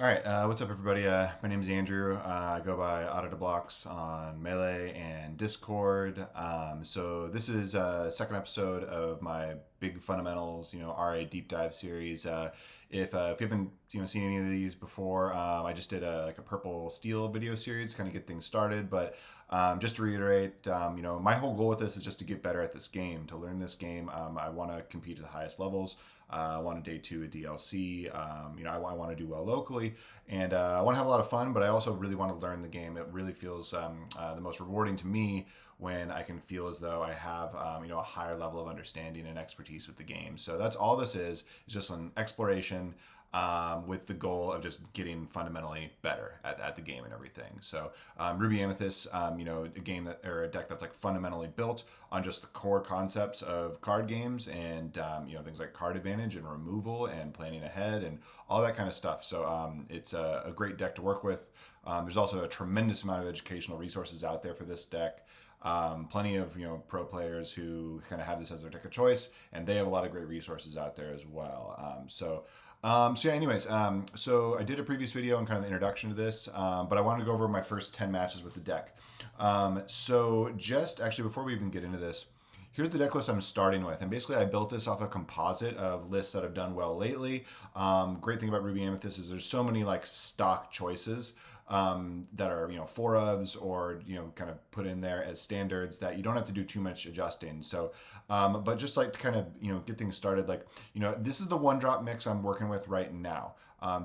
All right, what's up, everybody? My name is Andrew. I go by Blocks on Melee and Discord. So this is second episode of my big fundamentals, RA deep dive series. If you haven't seen any of these before, I just did a purple steel video series, to kind of get things started. But just to reiterate, my whole goal with this is just to get better at this game, to learn this game. I want to compete at the highest levels. I want to day two a DLC. I want to do well locally, and I want to have a lot of fun. But I also really want to learn the game. It really feels the most rewarding to me when I can feel as though I have a higher level of understanding and expertise with the game. So that's all this is just an exploration. With the goal of just getting fundamentally better at the game and everything. So Ruby Amethyst, a game that or a deck that's like fundamentally built on just the core concepts of card games and things like card advantage and removal and planning ahead and all that kind of stuff. So it's a great deck to work with. There's also a tremendous amount of educational resources out there for this deck. Plenty of pro players who kind of have this as their deck of choice, and they have a lot of great resources out there as well. So I did a previous video on kind of the introduction to this, but I wanted to go over my first 10 matches with the deck. So just actually before we even get into this, here's the deck list I'm starting with. And basically I built this off a composite of lists that have done well lately. Great thing about Ruby Amethyst is there's so many like stock choices that are four ofs or kind of put in there as standards that you don't have to do too much adjusting. So but just like to kind of get things started, like this is the one drop mix I'm working with right now.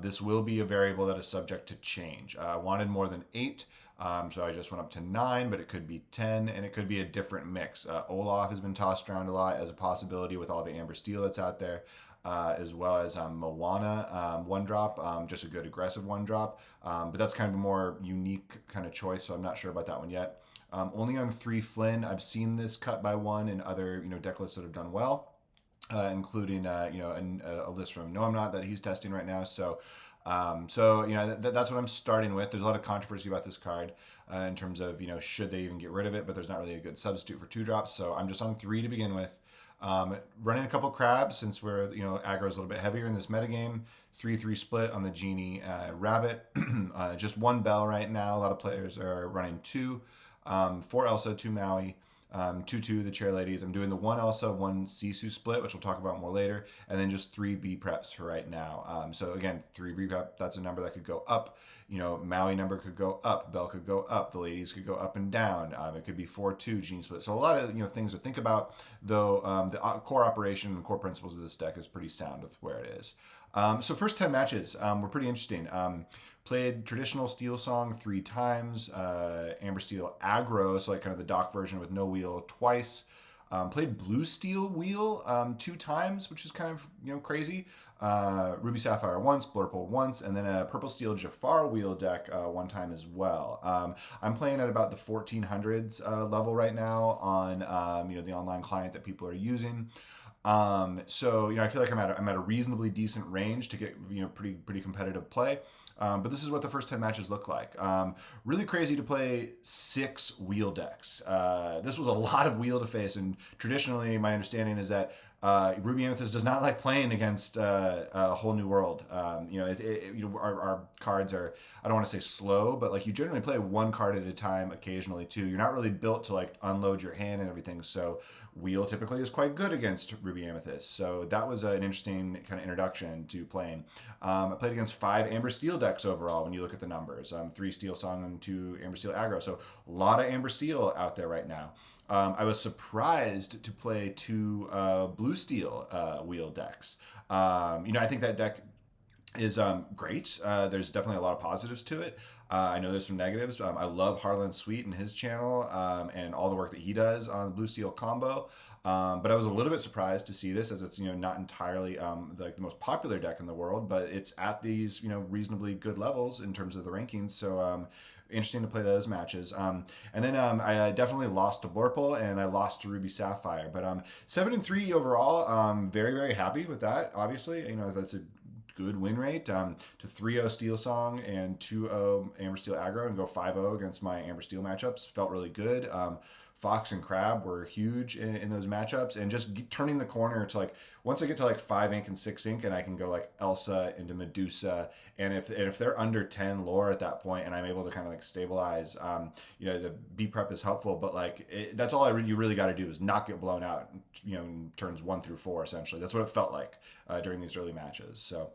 This will be a variable that is subject to change. I wanted more than 8. So I just went up to 9, but it could be 10, and it could be a different mix. Olaf has been tossed around a lot as a possibility with all the Amber Steel that's out there, as well as Moana, one drop, just a good aggressive one drop. But that's kind of a more unique kind of choice, so I'm not sure about that one yet. Only on 3 Flynn. I've seen this cut by 1 in other deck lists that have done well. Including a list from No I'm Not that he's testing right now. That's what I'm starting with. There's a lot of controversy about this card in terms of should they even get rid of it, but there's not really a good substitute for 2 drops. So I'm just on 3 to begin with. Running a couple crabs since we're aggro is a little bit heavier in this metagame. 3-3 split on the genie rabbit. Just 1 bell right now. A lot of players are running 2. 4 Elsa, 2 Maui. 2-2 the chair ladies. I'm doing the 1 Elsa, 1 Sisu split, which we'll talk about more later, and then just 3 B preps for right now. So again, 3 B prep, that's a number that could go up. Maui number could go up, Bell could go up, the ladies could go up and down. It could be 4-2 gene split. So a lot of things to think about, though the core operation and core principles of this deck is pretty sound with where it is. So first 10 matches were pretty interesting. Played traditional Steel Song 3 times, Amber Steel aggro, so like kind of the dock version with no wheel twice. Played Blue Steel wheel 2 times, which is kind of crazy. Ruby Sapphire once, Blurple once, and then a Purple Steel Jafar wheel deck 1 time as well. I'm playing at about the 1400s level right now on the online client that people are using. I feel like I'm at a reasonably decent range to get pretty competitive play. But this is what the first 10 matches look like. Really crazy to play 6 wheel decks. This was a lot of wheel to face, and traditionally my understanding is that Ruby Amethyst does not like playing against a whole new world. Our cards are, I don't want to say slow, but like you generally play 1 card at a time, occasionally 2. You're not really built to like unload your hand and everything. So wheel typically is quite good against Ruby Amethyst. So that was an interesting kind of introduction to playing. I played against 5 Amber Steel decks overall when you look at the numbers. 3 Steel Song and 2 Amber Steel aggro. So a lot of Amber Steel out there right now. I was surprised to play 2 Blue Steel wheel decks. I think that deck is great. There's definitely a lot of positives to it. I know there's some negatives. I love Harlan Sweet and his channel and all the work that he does on the Blue Steel combo. But I was a little bit surprised to see this, as it's not entirely the most popular deck in the world, but it's at these reasonably good levels in terms of the rankings. So interesting to play those matches. And then I definitely lost to Blurple and I lost to Ruby Sapphire. But 7-3 overall. Very, very happy with that. Obviously, that's a good win rate. To 3-0 Steel Song and 2-0 Amber Steel aggro and go 5-0 against my Amber Steel matchups. Felt really good. Fox and Crab were huge in those matchups, and just turning the corner to like once I get to like 5 ink and 6 ink, and I can go like Elsa into Medusa, and if they're under 10 lore at that point, and I'm able to kind of like stabilize, the B prep is helpful, but like that's all you really got to do is not get blown out, in turns 1 through 4 essentially. That's what it felt like during these early matches. So.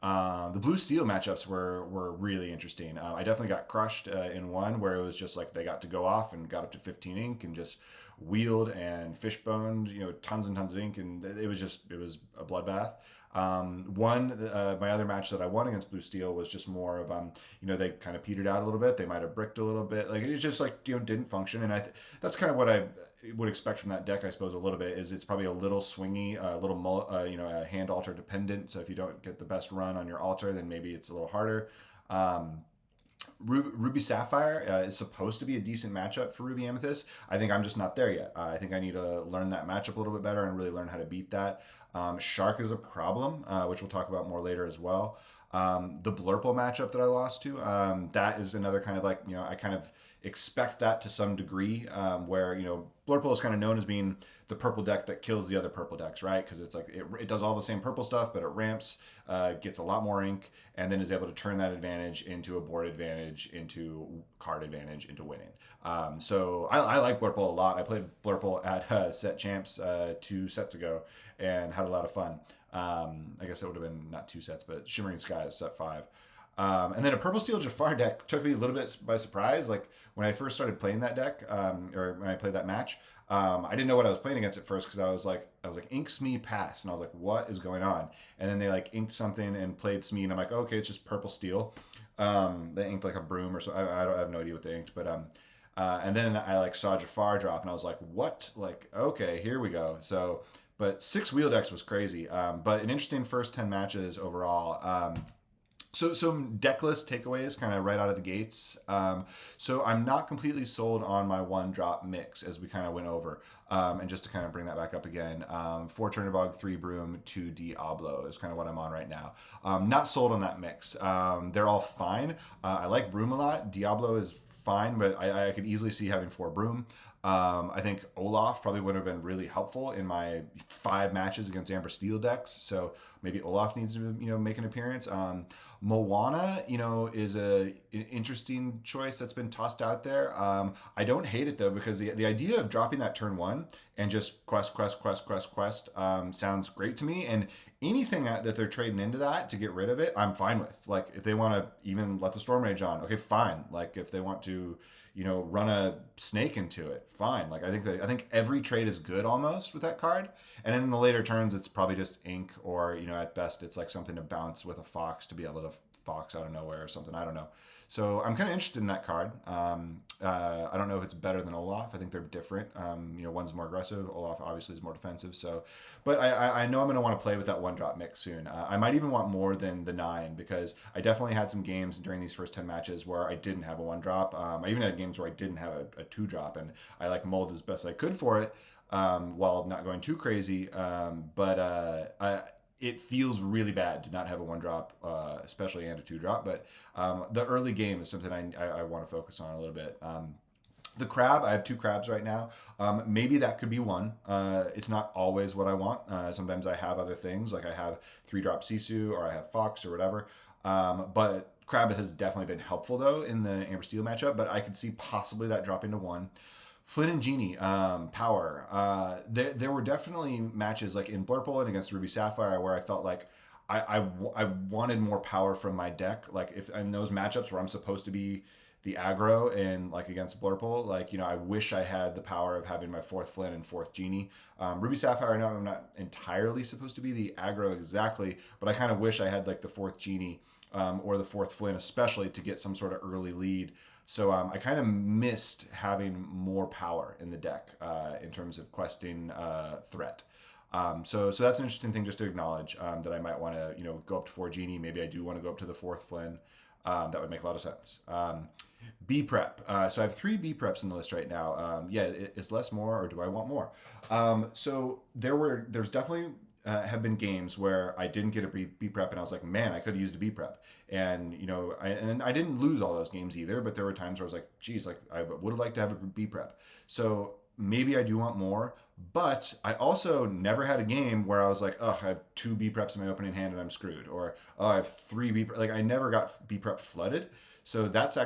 The blue steel matchups were really interesting. I definitely got crushed in one where it was just like they got to go off and got up to 15 ink and just wheeled and fishboned, tons and tons of ink, and it was a bloodbath. My other match that I won against Blue Steel was just more of they kind of petered out a little bit. They might have bricked a little bit. Like it just like didn't function, and that's kind of what I would expect from that deck, I suppose, a little bit. Is it's probably a little swingy, a little hand altar dependent. So if you don't get the best run on your altar, then maybe it's a little harder. Ruby Sapphire is supposed to be a decent matchup for Ruby Amethyst. I think I'm just not there yet. I think I need to learn that matchup a little bit better and really learn how to beat that. Shark is a problem, which we'll talk about more later as well. The Blurple matchup that I lost to, that is another kind of like, I kind of expect that to some degree, where, Blurple is kind of known as being the purple deck that kills the other purple decks, right? Because it's like it does all the same purple stuff, but it ramps, gets a lot more ink, and then is able to turn that advantage into a board advantage, into card advantage, into winning. So I like Blurple a lot. I played Blurple at Set Champs 2 sets ago and had a lot of fun. I guess it would have been not 2 sets, but Shimmering Skies set 5. And then a Purple Steel Jafar deck took me a little bit by surprise. Like when I first started playing that deck, or when I played that match, I didn't know what I was playing against at first because I was like, inks me pass, and I was like, what is going on? And then they like inked something and played Smee, and I'm like, okay, it's just Purple Steel. They inked like a broom or so. I have no idea what they inked, but and then I like saw Jafar drop, and I was like, what? Like, okay, here we go. So, but 6 wheel decks was crazy. But an interesting first 10 matches overall. So some deck list takeaways kind of right out of the gates. So I'm not completely sold on my 1-drop mix as we kind of went over. And just to kind of bring that back up again, 4 Chernobog, 3 Broom, 2 Diablo is kind of what I'm on right now. Not sold on that mix. They're all fine. I like Broom a lot. Diablo is fine, but I could easily see having 4 Broom. I think Olaf probably would have been really helpful in my 5 matches against Amber Steel decks. So maybe Olaf needs to, make an appearance. Moana, is an interesting choice that's been tossed out there. I don't hate it though, because the idea of dropping that turn 1 and just quest sounds great to me. And anything that they're trading into that to get rid of it, I'm fine with. Like if they want to even let the Storm Rage on, okay, fine. Like if they want to, run a snake into it, fine. Like I think every trade is good almost with that card. And in the later turns, it's probably just ink, or at best, it's like something to bounce with a fox to be able to fox out of nowhere or something. I don't know. So I'm kind of interested in that card. I don't know if it's better than Olaf. I think they're different. One's more aggressive. Olaf obviously is more defensive. So, but I know I'm going to want to play with that 1-drop mix soon. I might even want more than the 9, because I definitely had some games during these first 10 matches where I didn't have a 1-drop. I even had games where I didn't have a 2-drop, and I like mold as best I could for it, while not going too crazy. It feels really bad to not have a 1-drop, especially and a 2-drop. But the early game is something I want to focus on a little bit. The crab, I have 2 crabs right now. Maybe that could be one. It's not always what I want. Sometimes I have other things, like I have 3-drop Sisu, or I have Fox or whatever. But crab has definitely been helpful though in the Amber Steel matchup. But I could see possibly that dropping to 1. Flynn and Genie, power. There were definitely matches like in Blurple and against Ruby Sapphire where I felt like I wanted more power from my deck. Like if in those matchups where I'm supposed to be the aggro and like against Blurple, like, I wish I had the power of having my 4th Flynn and 4th Genie. Ruby Sapphire, I know I'm not entirely supposed to be the aggro exactly, but I kind of wish I had like the 4th Genie, or the 4th Flynn, especially to get some sort of early lead. So I kind of missed having more power in the deck in terms of questing threat. So that's an interesting thing just to acknowledge, that I might want to go up to 4 Genie. Maybe I do want to go up to the 4th Flynn. That would make a lot of sense. B prep. So I have 3 B preps in the list right now. Is less more, or do I want more? So there's definitely have been games where I didn't get a B prep, and I was like, man, I could have used a B prep, and and I didn't lose all those games either, but there were times where I was like, geez, like I would have liked to have a B prep. So maybe I do want more, but I also never had a game where I was like, oh, I have two B preps in my opening hand and I'm screwed, or oh, I have three like I never got B prep flooded. So that's a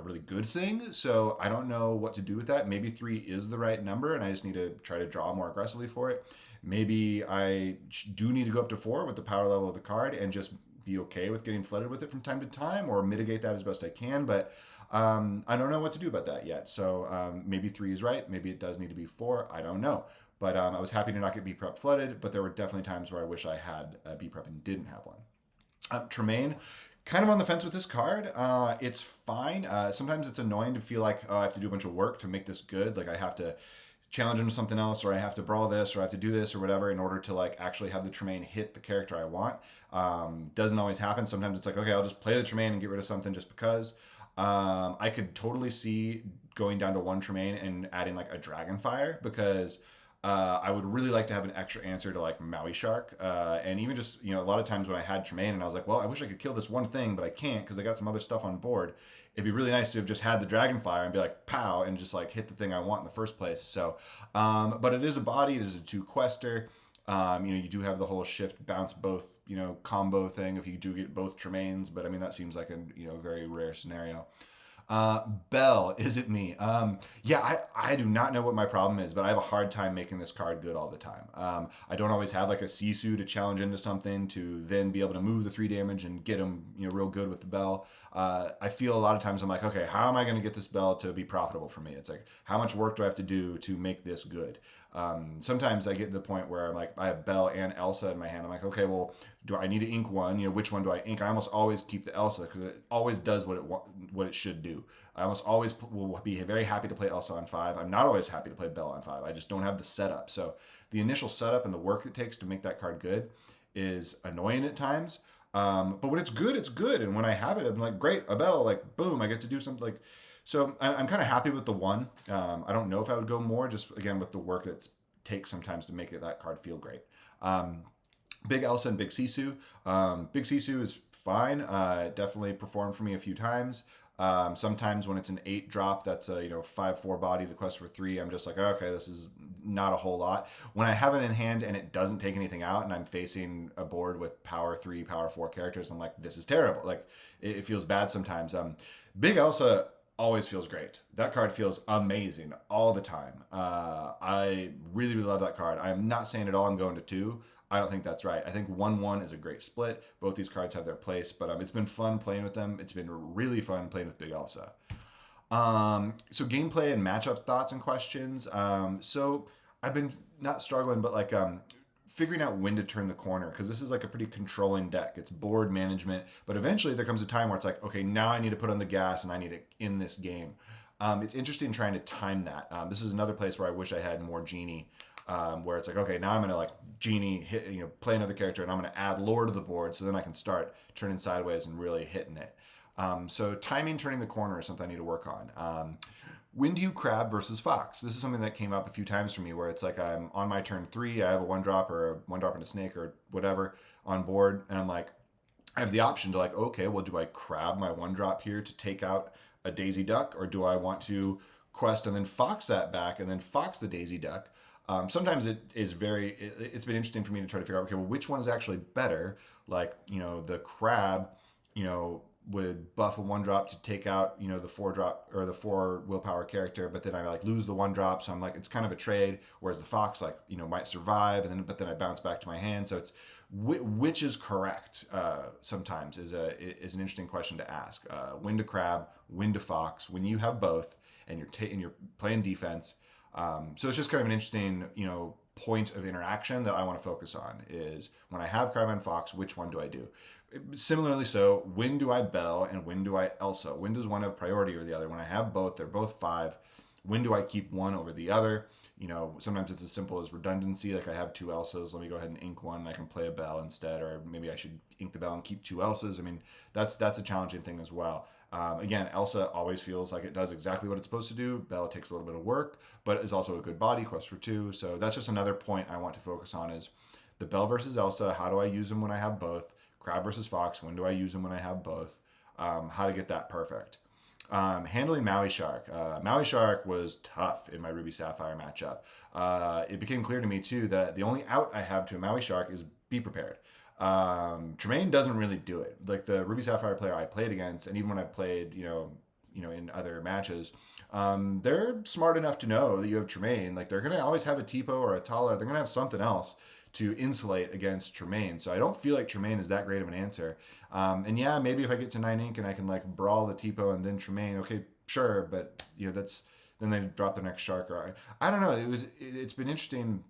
really good thing. So I don't know what to do with that. Maybe three is the right number, and I just need to try to draw more aggressively for it. Maybe I do need to go up to four with the power level of the card and just be okay with getting flooded with it from time to time, or mitigate that as best I can. But I don't know what to do about that yet. So maybe three is right. Maybe it does need to be four. I don't know. But I was happy to not get B prep flooded. But there were definitely times where I wish I had a B prep and didn't have one. Tremaine, kind of on the fence with this card. It's fine. Sometimes it's annoying to feel like, oh, I have to do a bunch of work to make this good. Like I have to challenge him to something else, or I have to brawl this, or I have to do this, or whatever, in order to like actually have the Tremaine hit the character I want. Doesn't always happen. Sometimes it's like, okay, I'll just play the Tremaine and get rid of something just because. I could totally see going down to one Tremaine and adding like a Dragonfire, because I would really like to have an extra answer to like Maui Shark. And even just, a lot of times when I had Tremaine and I was like, well, I wish I could kill this one thing, but I can't because I got some other stuff on board. It'd be really nice to have just had the Dragonfire and be like, pow, and just like hit the thing I want in the first place. So, but it is a body, it is a two quester. You do have the whole shift bounce both, combo thing if you do get both Tremaines, but I mean, that seems like a, very rare scenario. Bell, is it me? Yeah, I do not know what my problem is, but I have a hard time making this card good all the time. I don't always have like a Sisu to challenge into something to then be able to move the 3 damage and get him, real good with the Bell. I feel a lot of times I'm like, okay, how am I going to get this Bell to be profitable for me? It's like, how much work do I have to do to make this good? Sometimes I get to the point where I'm like, I have Bell and Elsa in my hand. I'm like, okay, well, do I need to ink one? Which one do I ink? I almost always keep the Elsa because it always does what it should do. I almost always will be very happy to play Elsa on 5. I'm not always happy to play Bell on 5. I just don't have the setup. So the initial setup and the work it takes to make that card good is annoying at times. But when it's good, it's good. And when I have it, I'm like, great, a Bell, like, boom, I get to do something like. So I'm kind of happy with the one. I don't know if I would go more, just again with the work that takes sometimes to make that card feel great. Big Elsa and Big Sisu. Big Sisu is fine. Definitely performed for me a few times. Sometimes when it's an 8 drop, that's a 5/4 body, the quest for 3. I'm just like, okay, this is not a whole lot. When I have it in hand and it doesn't take anything out, and I'm facing a board with power 3, power 4 characters, I'm like, this is terrible. Like it feels bad sometimes. Big Elsa always feels great. That card feels amazing all the time. I really, really love that card. I am not saying at all I'm going to 2. I don't think that's right. I think 1/1 is a great split. Both these cards have their place, but it's been fun playing with them. It's been really fun playing with Big Elsa. So gameplay and matchup thoughts and questions. So I've been not struggling, but like figuring out when to turn the corner, because this is like a pretty controlling deck. It's board management, but eventually there comes a time where it's like, okay, now I need to put on the gas and I need to end this game. It's interesting trying to time that. This is another place where I wish I had more Genie, where it's like, okay, now I'm gonna like Genie hit, play another character, and I'm gonna add lore to the board, so then I can start turning sideways and really hitting it. So timing, turning the corner is something I need to work on. When do you crab versus fox? This is something that came up a few times for me, where it's like I'm on my turn 3, I have a 1-drop or a 1-drop and a snake or whatever on board, and I'm like, I have the option to like, okay, well, do I crab my 1-drop here to take out a Daisy Duck, or do I want to quest and then fox that back and then fox the Daisy Duck? Sometimes it's been interesting for me to try to figure out, okay, well, which one is actually better? Like, the crab, would buff a 1-drop to take out, the 4-drop or the 4 willpower character, but then I like lose the 1-drop. So I'm like, it's kind of a trade. Whereas the fox, like, might survive, but then I bounce back to my hand. So it's which is correct. Sometimes is an interesting question to ask. When to crab, when to fox, when you have both and you're playing defense. So it's just kind of an interesting, point of interaction that I want to focus on is when I have crab and fox, which one do I do? Similarly, so when do I Bell and when do I Elsa? When does one have priority over the other? When I have both, they're both 5. When do I keep one over the other? Sometimes it's as simple as redundancy. Like I have 2 Elsas, let me go ahead and ink one and I can play a Bell instead, or maybe I should ink the Bell and keep 2 Elsas. I mean, that's a challenging thing as well. Again, Elsa always feels like it does exactly what it's supposed to do. Bell takes a little bit of work, but is also a good body, quest for 2. So that's just another point I want to focus on is The Bell versus Elsa, how do I use them when I have both? Crab versus Fox, when do I use them when I have both? How to get that perfect. Handling Maui Shark. Maui Shark was tough in my Ruby Sapphire matchup. It became clear to me too that the only out I have to a Maui Shark is be prepared. Tremaine doesn't really do it. Like the Ruby Sapphire player I played against, and even when I played, in other matches, they're smart enough to know that you have Tremaine. Like they're gonna always have a Tipo or a Tala. They're gonna have something else to insulate against Tremaine. So I don't feel like Tremaine is that great of an answer. And yeah, maybe if I get to 9 ink and I can like brawl the Tipo and then Tremaine, okay, sure, but that's then they drop the next shark. Or I don't know. It's been interesting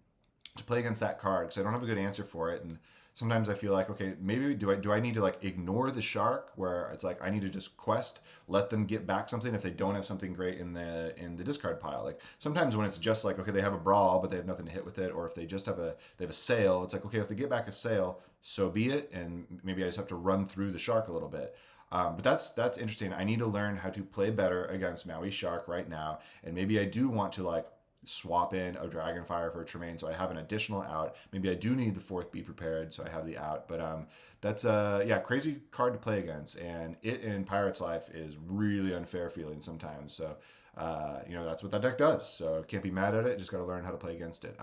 to play against that card because I don't have a good answer for it. And sometimes I feel like, okay, maybe do I need to like ignore the shark where it's like I need to just quest, let them get back something if they don't have something great in the discard pile. Like sometimes when it's just like, okay, they have a brawl but they have nothing to hit with it, or if they just have a sail, it's like, okay, if they get back a sail, so be it, and maybe I just have to run through the shark a little bit. But that's interesting. I need to learn how to play better against Maui Shark right now, and maybe I do want to like swap in a Dragonfire for a Tremaine so I have an additional out. Maybe I do need the fourth Be Prepared so I have the out. But that's crazy card to play against, and it in Pirate's Life is really unfair feeling sometimes. So that's what that deck does. So can't be mad at it. Just got to learn how to play against it.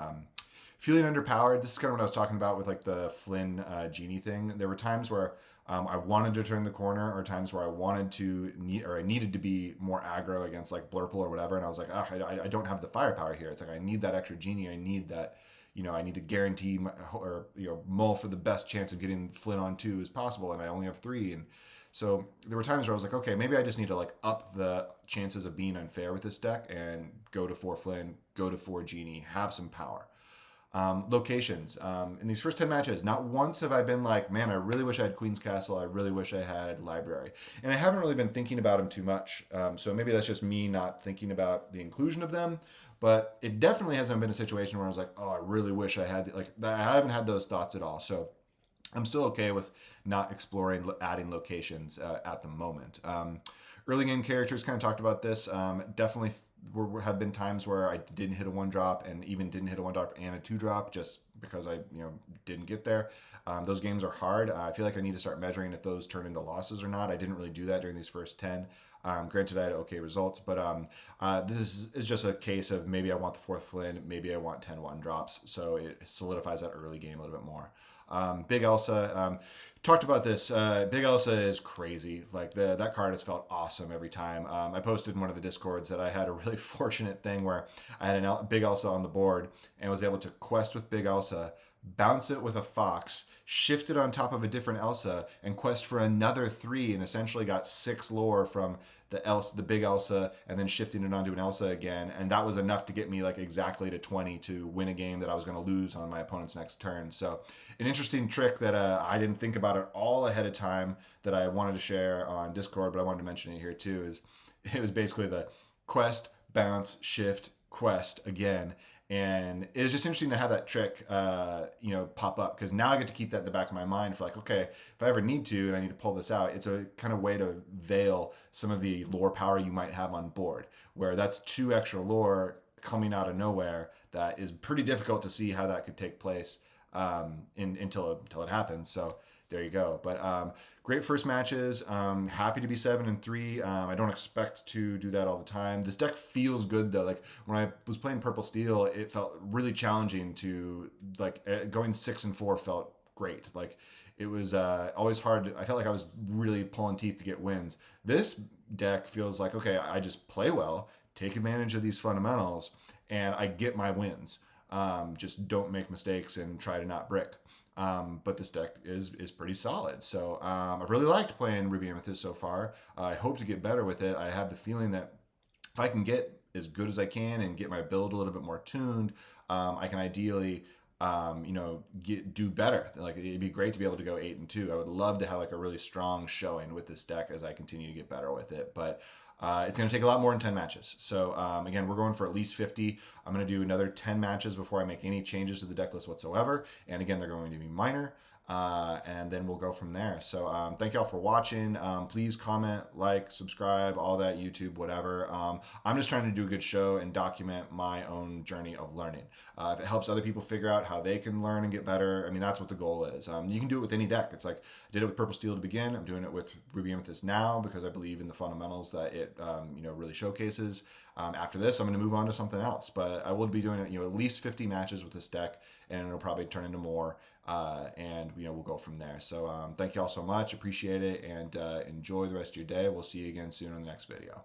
Feeling underpowered. This is kind of what I was talking about with like the Flynn Genie thing. There were times where I wanted to turn the corner, or times where I needed to be more aggro against like Blurple or whatever, and I was like, I don't have the firepower here. It's like I need that extra Genie. I need that. I need to guarantee mull for the best chance of getting Flynn on 2 as possible, and I only have 3. And so there were times where I was like, okay, maybe I just need to like up the chances of being unfair with this deck and go to 4 Flynn, go to 4 Genie, have some power. Locations. In these first 10 matches, not once have I been like, man, I really wish I had Queen's Castle. I really wish I had Library. And I haven't really been thinking about them too much. So maybe that's just me not thinking about the inclusion of them. But it definitely hasn't been a situation where I was like, oh, I really wish I had, like, I haven't had those thoughts at all. So I'm still okay with not exploring adding locations at the moment. Early game characters, kind of talked about this. Definitely have been times where I didn't hit a 1-drop, and even didn't hit a 1-drop and a 2-drop just because I didn't get there. Those games are hard. I feel like I need to start measuring if those turn into losses or not. I didn't really do that during these first 10. Granted, I had okay results, but this is just a case of maybe I want the 4th Flynn, maybe I want 10 1-drops, so it solidifies that early game a little bit more. Big Elsa, talked about this. Big Elsa is crazy. Like that card has felt awesome every time. I posted in one of the Discords that I had a really fortunate thing where I had a Big Elsa on the board and was able to quest with Big Elsa, bounce it with a Fox, shift it on top of a different Elsa, and quest for another 3, and essentially got 6 lore from the Big Elsa, and then shifting it onto an Elsa again, and that was enough to get me like exactly to 20 to win a game that I was going to lose on my opponent's next turn. So an interesting trick that I didn't think about it all ahead of time that I wanted to share on Discord, but I wanted to mention it here too. Is it was basically the quest, bounce, shift, quest again. And it was just interesting to have that trick, pop up, because now I get to keep that in the back of my mind for like, okay, if I ever need to and I need to pull this out, it's a kind of way to veil some of the lore power you might have on board, where that's 2 extra lore coming out of nowhere that is pretty difficult to see how that could take place until it happens. So there you go. But great first matches. Happy to be 7-3. I don't expect to do that all the time. This deck feels good though. Like when I was playing Purple Steel, it felt really challenging to going 6-4 felt great. Like it was always hard. I felt like I was really pulling teeth to get wins. This deck feels like, okay, I just play well, take advantage of these fundamentals, and I get my wins. Just don't make mistakes and try to not brick. But this deck is pretty solid. So I've really liked playing Ruby Amethyst so far. I hope to get better with it. I have the feeling that if I can get as good as I can and get my build a little bit more tuned, I can ideally do better. Like it'd be great to be able to go 8-2. I would love to have like a really strong showing with this deck as I continue to get better with it. But it's going to take a lot more than 10 matches. So again, we're going for at least 50. I'm going to do another 10 matches before I make any changes to the deck list whatsoever. And again, they're going to be minor. and then we'll go from there. So thank y'all for watching. Please comment, like, subscribe, all that, YouTube, whatever. I'm just trying to do a good show and document my own journey of learning. If it helps other people figure out how they can learn and get better, I mean, that's what the goal is. You can do it with any deck. It's like I did it with Purple Steel to begin. I'm doing it with Ruby Amethyst now because I believe in the fundamentals that it really showcases. After this, I'm going to move on to something else, but I will be doing at least 50 matches with this deck, and it'll probably turn into more. And we'll go from there. So thank you all so much. Appreciate it, and enjoy the rest of your day. We'll see you again soon on the next video.